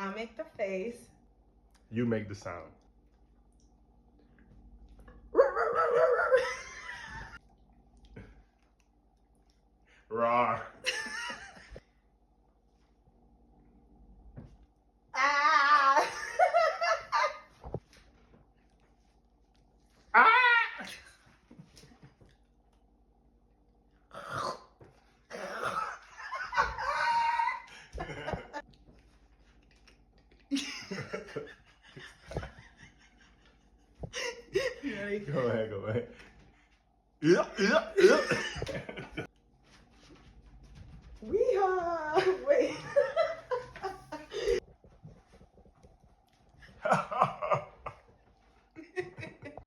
I'll make the face. You make the sound. Rawr. Ah! Ah! Ready? Go ahead, go ahead. Yeah, yeah, yeah. Weehaw! Wait.